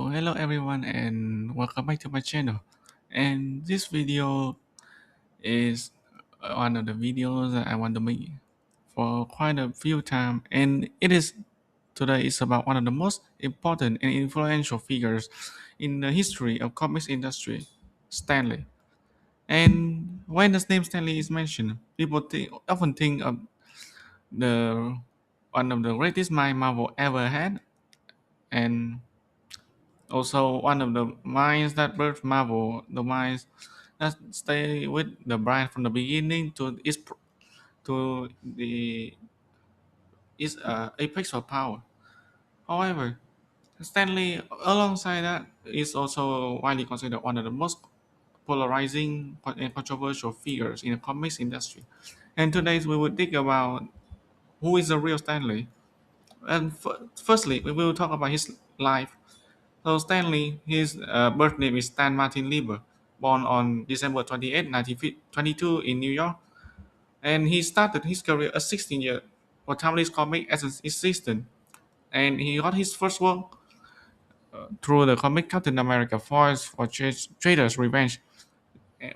Hello everyone and welcome back to my channel. And this video is one of the videos that I want to make for quite a few times. And it is today is about one of the most important and influential figures in the history of comics industry, Stanley. And when the name Stanley is mentioned, people often think of the one of the greatest mind Marvel ever had, and also one of the minds that birthed Marvel, the minds that stay with the brand from the beginning to the its apex of power. However, Stanley, alongside that, is also widely considered one of the most polarizing and controversial figures in the comics industry. And today we will think about who is the real Stanley. And firstly, we will talk about his life. So Stanley, his birth name is Stan Martin Lieber, born on December 28, 1922 in New York. And he started his career at 16 years for Timeless Comics as an assistant. And he got his first work through the comic Captain America Force for Trader's Revenge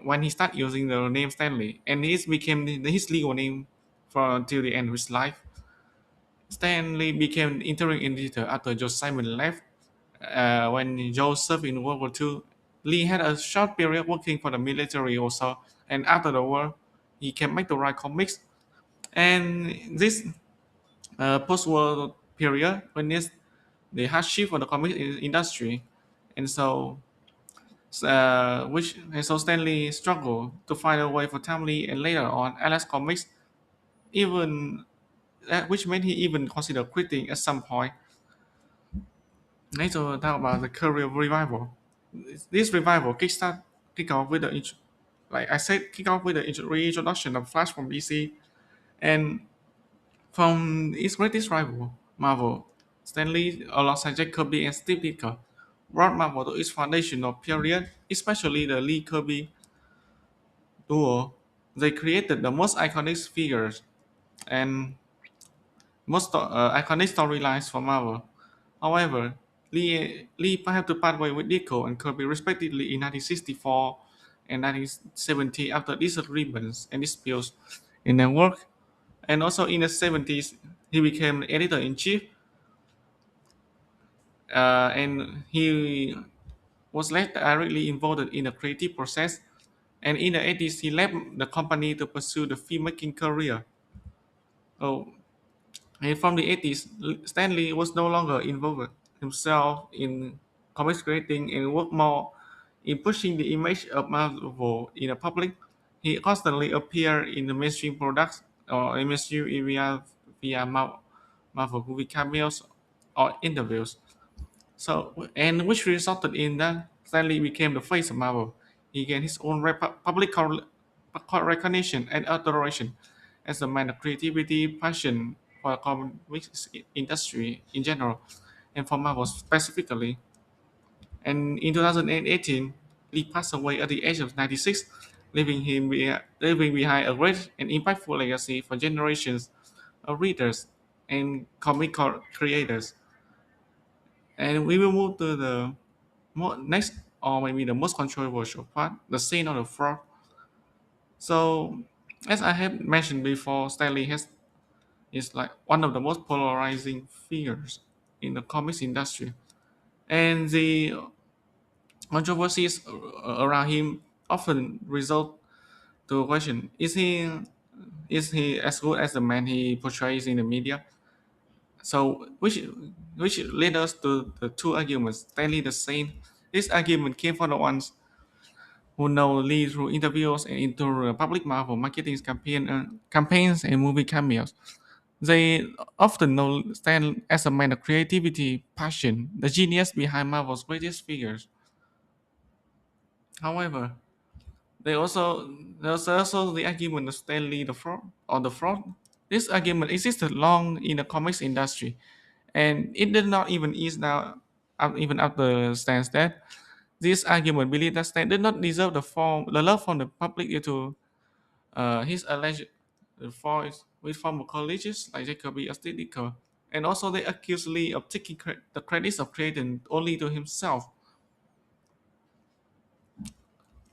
when he started using the name Stanley. And this became his legal name for until the end of his life. Stanley became an interim editor after Joe Simon left. When Joe served in World War II, Lee had a short period working for the military also, and after the war, he came back to write comics. And this post-war period witnessed the hardship for the comic industry, and so Stanley struggled to find a way for timely and later on Alice Comics, even which made he even consider quitting at some point. Let's talk about the career revival. This revival kick off with like I said, kick off with the reintroduction of Flash from DC, and from its greatest rival, Marvel. Stanley, alongside Jack Kirby and Steve Ditko, brought Marvel to its foundational period, especially the Lee Kirby duo. They created the most iconic figures and most iconic storylines for Marvel. However, Lee had to part way with Ditko and Kirby respectively in 1964 and 1970 after disagreements and disputes in their work. And also in the 70s, he became editor-in-chief, and he was less directly involved in the creative process. And in the 80s, he left the company to pursue the filmmaking career. Oh, and from the 80s, Stanley was no longer involved himself in comics creating and worked more in pushing the image of Marvel in the public. He constantly appeared in the mainstream products or MSU via Marvel movie cameos or interviews. So, and which resulted in that Stanley became the face of Marvel. He gained his own public recognition and adoration as a man of creativity, passion for the comics industry in general, and for Marvel specifically. And in 2018, Lee passed away at the age of 96, leaving behind a great and impactful legacy for generations of readers and comic creators. And we will move to the next, or maybe the most controversial part, the scene of the fraud. So, as I have mentioned before, Stanley is like one of the most polarizing figures in the comics industry, and the controversies around him often result to a question: is he as good as the man he portrays in the media? So, which led us to the two arguments. Stanley the Saint. This argument came from the ones who know Lee through interviews and into public Marvel marketing campaigns and movie cameos. They often know Stan as a man of creativity, passion, the genius behind Marvel's greatest figures. However, there's also the argument of Stan Lee the fraud or the fraud. This argument existed long in the comics industry, and it did not even ease now, even after Stan's death. This argument believed that Stan did not deserve the love from the public due to his alleged falls with former colleagues like Jacoby Astidico. And also they accuse Lee of taking the credits of creating only to himself.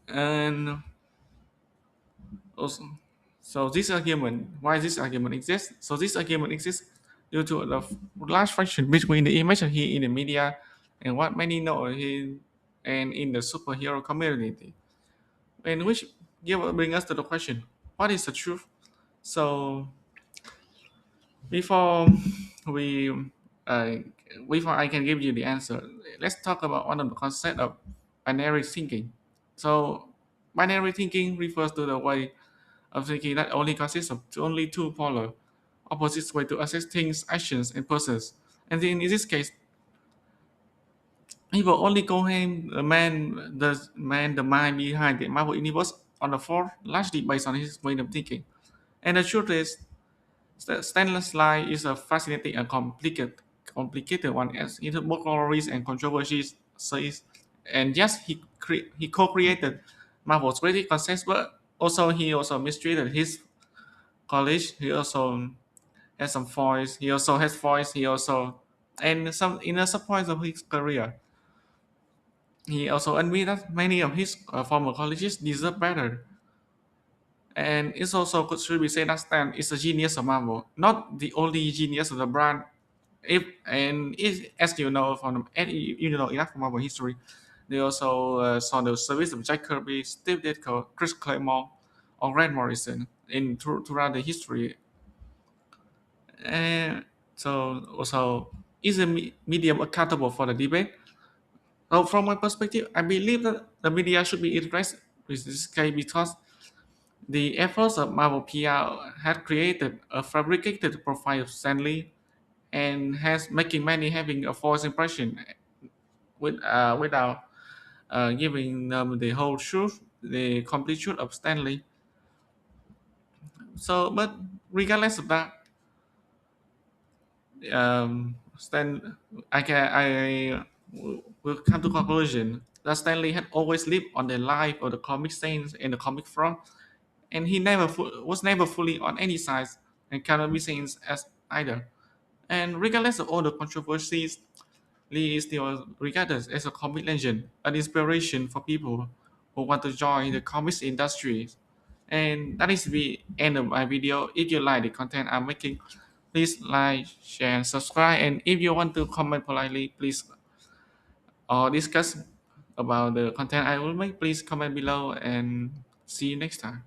And also, so this argument, why this argument exists? So this argument exists due to the large friction between the image of he in the media and what many know of him and in the superhero community. And which bring us to the question, what is the truth? So before we uh, before I can give you the answer, let's talk about one of the concept of binary thinking. So binary thinking refers to the way of thinking that only consists of only two polar opposite way to assess things, actions, and persons. And in this case, he will only coherent the mind behind the Marvel universe on the floor, largely based on his way of thinking. And the truth is, Stanley's lie is a fascinating and complicated one, as intermorphologies and controversies says. And yes, he co-created Marvel's creative concepts, but also he also mistreated his college. He also has some voice. He also has voice. He also and some in some points of his career, he also admitted that many of his former colleges deserve better. And it's also should be said that Stan is a genius of Marvel, not the only genius of the brand. If and it, as you know from you know enough from Marvel history, they also saw the service of Jack Kirby, Steve Ditko, Chris Claremont, or Grant Morrison throughout the history. And so also is a medium accountable for the debate. So from my perspective, I believe that the media should be addressed with this case because the efforts of Marvel PR had created a fabricated profile of Stanley and has making many having a false impression without giving them the whole truth, the complete truth of Stanley. So, but regardless of that, Stan, will come to conclusion that Stanley had always lived on the life of the comic saints and the comic front, and he was never fully on any side and cannot be seen as either. And regardless of all the controversies, Lee is still regarded as a comic legend, an inspiration for people who want to join the comics industry. And that is the end of my video. If you like the content I'm making, please like, share, and subscribe. And if you want to comment politely, please or discuss about the content I will make, please comment below and see you next time.